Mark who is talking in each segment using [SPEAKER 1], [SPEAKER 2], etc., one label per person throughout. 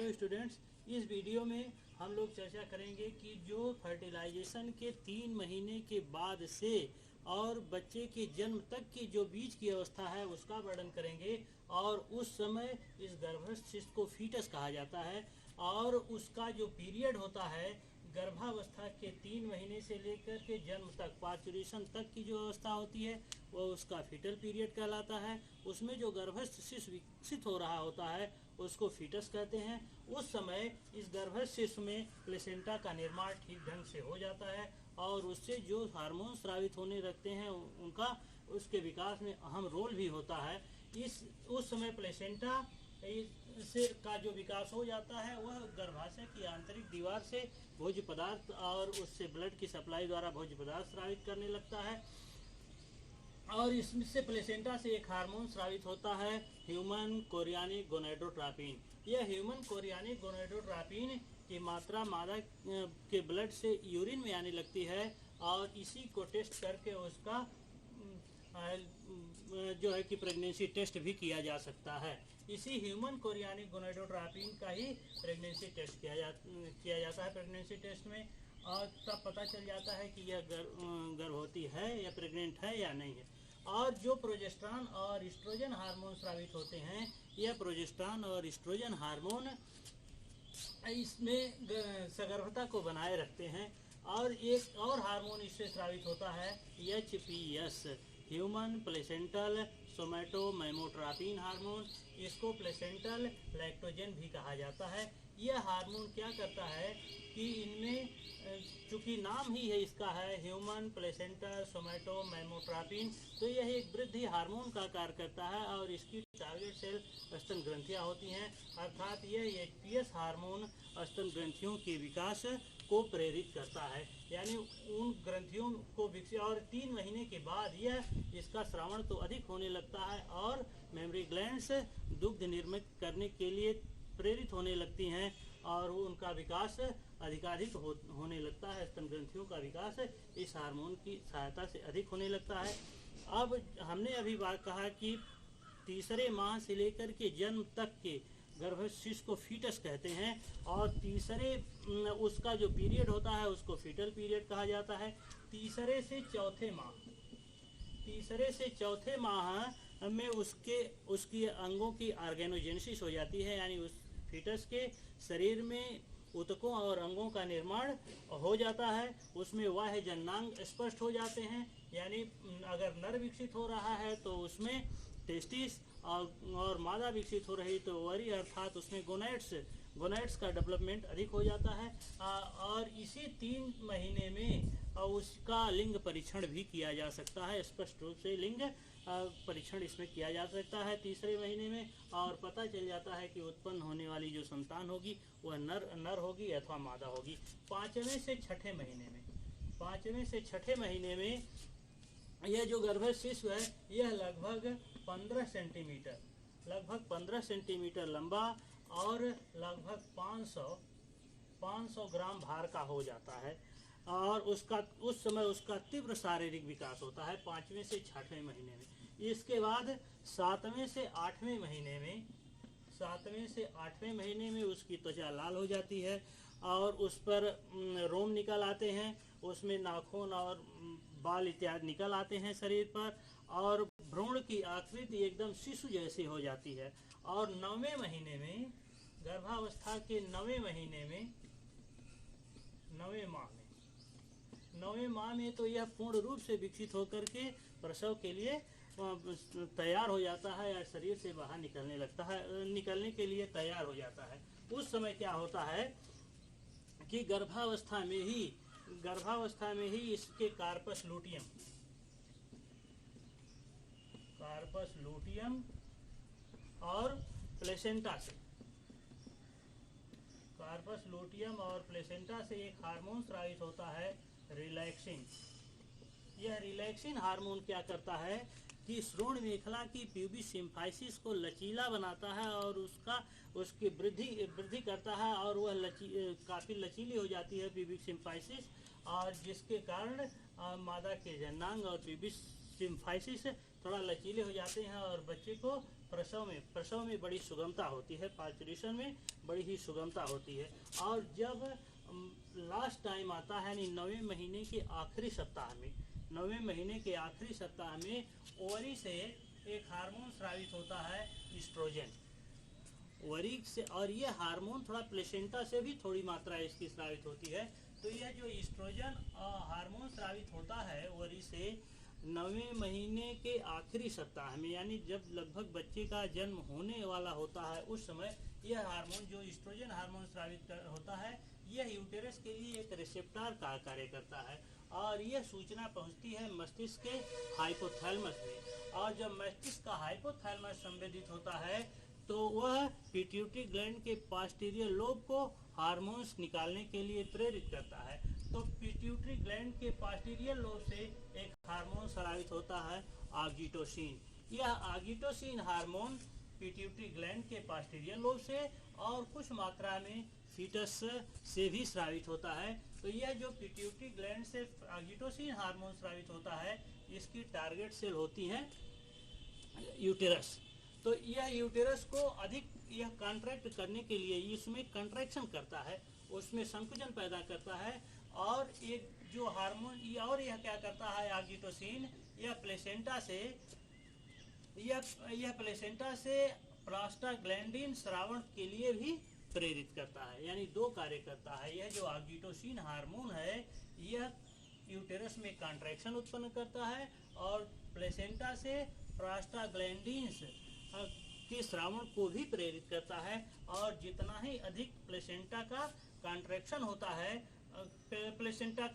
[SPEAKER 1] Hello students, इस video में हम लोग चर्चा करेंगे कि जो फर्टिलाइजेशन के 3 महीने के बाद से और बच्चे के जन्म तक की जो बीच की अवस्था है उसका वर्णन करेंगे। और उस समय इस गर्भस्थ शिशु को फीटस कहा जाता है और उसका जो पीरियड होता है गर्भावस्था के 3 महीने से लेकर के जन्म तक पार्चुरेशन तक की जो अवस्था होती है वो उसका फीटल पीरियड कहलाता है। उसमें जो गर्भस्थ शिशु विकसित हो रहा होता है उसको फीटस कहते हैं। उस समय इस गर्भस्थ शिशु में प्लेसेंटा का निर्माण ठीक ढंग से हो जाता है और उससे जो हार्मोन स्रावित होने लगते हैं उनका उसके विकास में अहम रोल भी होता है। उस समय प्लेसेंटा से का जो विकास हो जाता है वह गर्भाशय की आंतरिक दीवार से भोज्य पदार्थ और उससे ब्लड की सप्लाई द्वारा भोज्य पदार्थ स्रावित करने लगता है और इससे प्लेसेंटा से एक हार्मोन स्रावित होता है ह्यूमन कोरियानिक गोनेडोट्रोपिन। यह ह्यूमन कोरियानिक गोनेडोट्रोपिन की मात्रा मादा के ब्लड से यूरिन में आने लगती है और इसी को टेस्ट करके उसका जो है कि प्रेगनेंसी टेस्ट भी किया जा सकता है। इसी ह्यूमन कोरियानिक गोनेडोट्रोपिन का ही प्रेगनेंसी टेस्ट किया जाता है प्रेगनेंसी टेस्ट में, और तब पता चल जाता है कि यह गर्भवती है या प्रेग्नेंट है या नहीं है। और जो प्रोजेस्टेरॉन और एस्ट्रोजन हार्मोन स्रावित होते हैं, यह प्रोजेस्टेरॉन और एस्ट्रोजन हार्मोन इसमें सगर्भता को बनाए रखते हैं। और एक और हार्मोन इससे स्रावित होता है HPS, ह्यूमन प्लेसेंटल सोमैटोमेमोट्रोपिन हार्मोन। इसको प्लेसेंटल लैक्टोजन भी कहा जाता है। यह हार्मोन क्या करता है कि इनमें चूँकि नाम ही है इसका है ह्यूमन प्लेसेंटल सोमैटोमेमोट्रोपिन, तो यह एक वृद्धि हार्मोन का कार्य करता है और इसकी टारगेट सेल स्तन ग्रंथियाँ होती हैं। अर्थात यह HPS हार्मोन स्तन ग्रंथियों के विकास को प्रेरित करता है, यानी उन ग्रंथियों को विकसित। और 3 महीने के बाद इसका स्रावण तो अधिक होने लगता है और मेमरी ग्लैंड्स दुग्ध निर्मित करने के लिए प्रेरित होने लगती हैं और उनका विकास अधिकाधिक होने लगता है। स्तन ग्रंथियों का विकास इस हार्मोन की सहायता से अधिक होने लगता है। अब हमने अभी बात कहा कि तीसरे माह से लेकर के जन्म तक के गर्भस्थ शिशु को फीटस कहते हैं और तीसरे उसका जो पीरियड होता है उसको फीटल पीरियड कहा जाता है। तीसरे से चौथे माह में उसकी अंगों की ऑर्गेनोजेनेसिस हो जाती है, यानी उस फीटस के शरीर में ऊतकों और अंगों का निर्माण हो जाता है। उसमें बाह्य जननांग स्पष्ट हो जाते हैं, यानी अगर नर विकसित हो रहा है तो उसमें टेस्टिस और मादा विकसित हो रही तो ओवरी, अर्थात उसमें गोनैड्स का डेवलपमेंट अधिक हो जाता है। और इसी 3 महीने में उसका लिंग परीक्षण भी किया जा सकता है। स्पष्ट रूप से लिंग परीक्षण इसमें किया जा सकता है तीसरे महीने में, और पता चल जाता है कि उत्पन्न होने वाली जो संतान होगी वह नर होगी अथवा मादा होगी। 5वें से छठे महीने में यह जो गर्भस्थ शिशु है यह लगभग 15 सेंटीमीटर लंबा और लगभग 500 ग्राम भार का हो जाता है और उस समय उसका तीव्र शारीरिक विकास होता है 5वें से 6वें महीने में। इसके बाद 7वें से 8वें महीने में उसकी त्वचा लाल हो जाती है और उस पर रोम निकल आते हैं, उसमें नाखून और बाल इत्यादि निकल आते हैं शरीर पर, और भ्रूण की आकृति एकदम शिशु जैसी हो जाती है। और 9वें महीने में, गर्भावस्था के 9वें महीने में, 9वें माह में तो यह पूर्ण रूप से विकसित होकर के प्रसव के लिए तैयार हो जाता है या शरीर से बाहर निकलने के लिए तैयार हो जाता है। उस समय क्या होता है कि गर्भावस्था में ही इसके कार्पस लूटियम और प्लेसेंटा से एक हार्मोन स्रावित होता है रिलैक्सिन। यह रिलैक्सिन हार्मोन क्या करता है कि श्रोण मेखला की प्यूबिक सिम्फाइसिस को लचीला बनाता है और उसकी वृद्धि करता है और वह काफ़ी लचीली हो जाती है प्यूबिक सिम्फाइसिस, और जिसके कारण मादा के जननांग और प्यूबिक सिम्फाइसिस थोड़ा लचीले हो जाते हैं और बच्चे को प्रसव में बड़ी सुगमता होती है, पार्चुरेशन में बड़ी ही सुगमता होती है। और जब लास्ट टाइम आता है यानी 9वें महीने के आखिरी सप्ताह में, 9वें महीने के आखिरी सप्ताह में ओवरी से एक हार्मोन स्रावित होता है, ईस्ट्रोजन। ओवरी से, और ये हार्मोन थोड़ा प्लेसेंटा से भी थोड़ी मात्रा इसकी स्रावित होती है। तो यह जो ईस्ट्रोजन हार्मोन स्रावित होता है ओवरी से 9वें महीने के आखिरी सप्ताह में, यानी जब लगभग बच्चे का जन्म होने वाला होता है, उस समय यह हार्मोन जो ईस्ट्रोजन हार्मोन स्रावित होता है, यह यूटेरस के लिए एक रिसेप्टर का कार्य करता है और यह सूचना पहुंचती है मस्तिष्क के हाइपोथैलेमस में। और जब मस्तिष्क का हाइपोथैलेमस संवेदित होता है तो वह पिट्यूटरी ग्लैंड के पोस्टीरियर लोब को हार्मोन्स निकालने के लिए प्रेरित करता है। तो पिट्यूटरी ग्लैंड के पोस्टीरियर लोब से एक हार्मोन स्रावित होता है, ऑक्सीटोसिन। यह ऑक्सीटोसिन हार्मोन पिट्यूटरी ग्लैंड के पोस्टीरियर लोब से और कुछ मात्रा में फीटस से भी स्रावित होता है। तो यह जो पिट्यूटरी ग्लैंड से ऑक्सीटोसिन हार्मोन स्रावित होता है, इसकी टारगेट सेल होती है यूटेरस। तो यह यूटेरस को अधिक यह कॉन्ट्रैक्ट करने के लिए इसमें कंट्रैक्शन करता है, उसमें संकुचन पैदा करता है। और एक जो हार्मोन और यह क्या करता है, ऑक्सीटोसिन, यह प्लेसेंटा से प्रोस्टाग्लैंडिन स्रावण के लिए भी प्रेरित करता है, यानी दो कार्य करता है। यह जो ऑक्सीटोसिन हार्मोन है, यह यूटेरस में कॉन्ट्रैक्शन उत्पन्न करता है और प्लेसेंटा से प्रोस्टाग्लैंडिन्स के स्रावण को भी प्रेरित करता है। और जितना ही अधिक प्लेसेंटा का कॉन्ट्रैक्शन होता है, प्लेसेंटा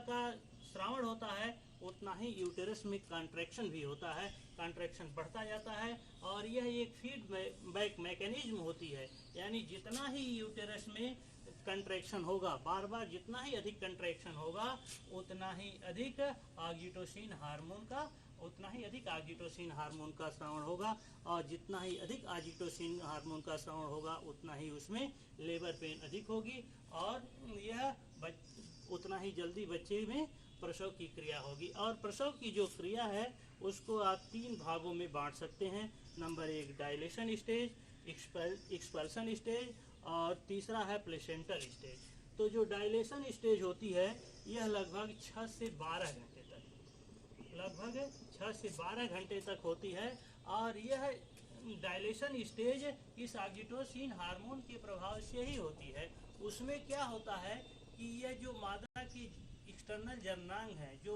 [SPEAKER 1] का स्रावण होता है, उतना ही यूटेरस में कॉन्ट्रैक्शन भी होता है, कॉन्ट्रैक्शन बढ़ता जाता है। और यह एक फीडबैक मैकेनिज्म होती है, यानी जितना ही यूटेरस में कंट्रैक्शन होगा, बार बार जितना ही अधिक कंट्रैक्शन होगा, उतना ही अधिक ऑक्सीटोसिन हार्मोन का स्रावण होगा। और जितना ही अधिक ऑक्सीटोसिन हार्मोन का स्रावण होगा, उतना ही उसमें लेबर पेन अधिक होगी और यह उतना ही जल्दी बच्चे में प्रसव की क्रिया होगी। और प्रसव की जो क्रिया है उसको आप 3 भागों में बांट सकते हैं। Number 1 dilation stage, expulsion stage और तीसरा है प्लेसेंटल स्टेज। तो जो डायलेशन स्टेज होती है, यह लगभग 6 से 12 घंटे तक होती है। और यह डायलेशन स्टेज इस ऑक्सीटोसिन हार्मोन के प्रभाव से ही होती है। उसमें क्या होता है कि यह जो मादा की एक्सटर्नल जर्नांग है, जो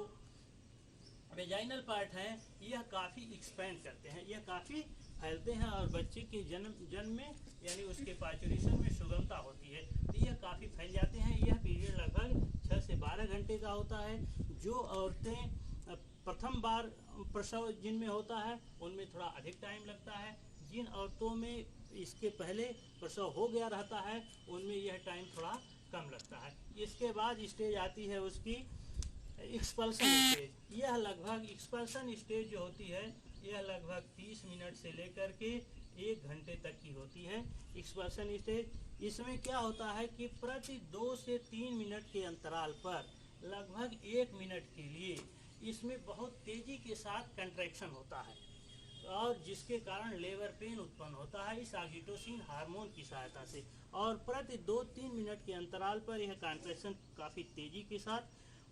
[SPEAKER 1] वेजाइनल पार्ट है, यह काफ़ी एक्सपेंड करते हैं, यह काफ़ी फैलते हैं और बच्चे के जन्म में यानी उसके पार्चुरेशन में सुगमता होती है, तो यह काफ़ी फैल जाते हैं। यह पीरियड लगभग 6 से 12 घंटे का होता है। जो औरतें प्रथम बार प्रसव जिनमें होता है, उनमें थोड़ा अधिक टाइम लगता है। जिन औरतों में इसके पहले प्रसव हो गया रहता है, उनमें यह टाइम थोड़ा कम लगता है। इसके बाद स्टेज आती है उसकी एक्सपल्सन स्टेज। यह लगभग एक्सपल्सन स्टेज जो होती है, यह लगभग 30 मिनट से लेकर के 1 घंटे तक की होती है एक्सपल्सन स्टेज। इसमें क्या होता है कि प्रति 2 से 3 मिनट के अंतराल पर लगभग 1 मिनट के लिए इसमें बहुत तेजी के साथ कंट्रैक्शन होता है और जिसके कारण लेबर पेन उत्पन्न होता है इस ऑक्सीटोसिन हार्मोन की सहायता से। और प्रति 2-3 मिनट के अंतराल पर यह कंट्रैक्शन काफ़ी तेजी के साथ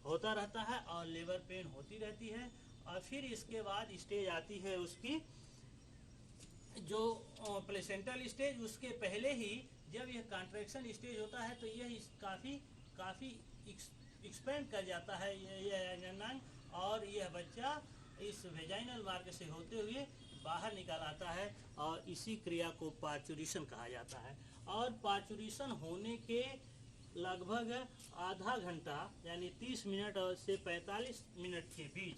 [SPEAKER 1] होता रहता है और लेबर पेन होती रहती है। और फिर इसके बाद स्टेज आती है उसकी जो प्लेसेंटल स्टेज। उसके पहले ही जब यह कॉन्ट्रैक्शन स्टेज होता है तो यह काफ़ी एक्सपेंड कर जाता है यह जर्नांग, और यह बच्चा इस वेजाइनल मार्ग से होते हुए बाहर निकल आता है और इसी क्रिया को पार्चुरेशन कहा जाता है। और पार्चुरेशन होने के लगभग आधा घंटा यानी 30 मिनट से 45 मिनट के बीच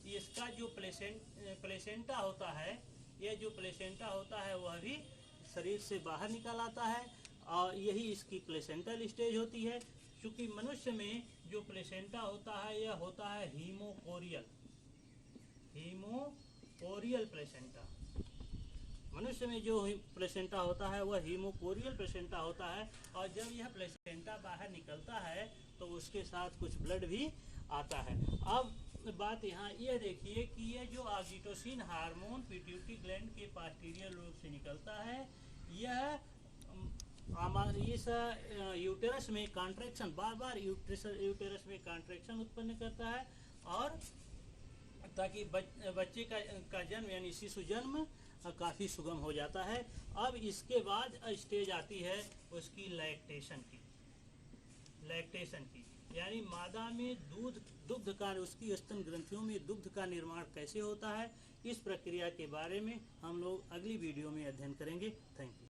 [SPEAKER 1] इसका जो प्लेसेंटा होता है, यह जो प्लेसेंटा होता है वह भी शरीर से बाहर निकल आता है और यही इसकी प्लेसेंटल स्टेज होती है। क्योंकि मनुष्य में जो प्लेसेंटा होता है यह होता है हीमोकोरियल प्लेसेंटा। मनुष्य में जो प्लेसेंटा होता है वह हीमोकोरियल प्लेसेंटा होता है। और जब यह प्लेसेंटा बाहर निकलता है तो उसके साथ कुछ ब्लड भी आता है। अब बात यहाँ ये देखिए कि ये जो ऑक्सीटोसिन हार्मोन पिट्यूटरी ग्लैंड के पास्टीरियर लोब से निकलता है, यह इस यूटेरस में कॉन्ट्रैक्शन, बार बार यूटेरस में कॉन्ट्रैक्शन उत्पन्न करता है, और ताकि बच्चे का जन्म यानी शिशु जन्म काफ़ी सुगम हो जाता है। अब इसके बाद स्टेज आती है उसकी लैक्टेशन की, यानी मादा में दुग्ध का, उसकी स्तन ग्रंथियों में दुग्ध का निर्माण कैसे होता है, इस प्रक्रिया के बारे में हम लोग अगली वीडियो में अध्ययन करेंगे। Thank you.